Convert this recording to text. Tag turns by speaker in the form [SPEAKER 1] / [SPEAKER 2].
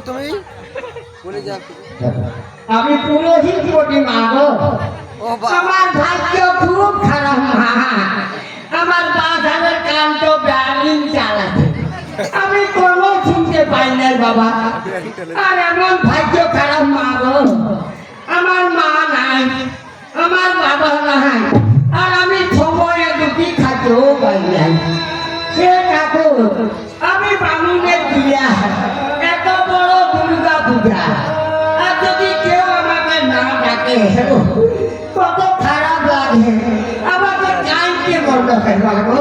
[SPEAKER 1] তুমি বলে যাও
[SPEAKER 2] আমি পুরোহিত কোটি মাগো আমার ভাগ্য খুব খারাপ মা আমার বাজারের কান তো ব্যালিং চালাচ্ছে আমি কোনো শুনতে পাই না বাবা আর এমন ভাগ্য খারাপ মাগো আমার মা নাই আমার বাবা নাই আর আমি সময়ে দুটি খাতেও পাই নাই সে ঠাকুর আমি বামুনের দিয়া এত বড় দুর্গা পূজা আর যদি কেউ আমাকে না ডাকে কত খারাপ লাগে আমাকে কাইতে বন্ধ হয় বাবু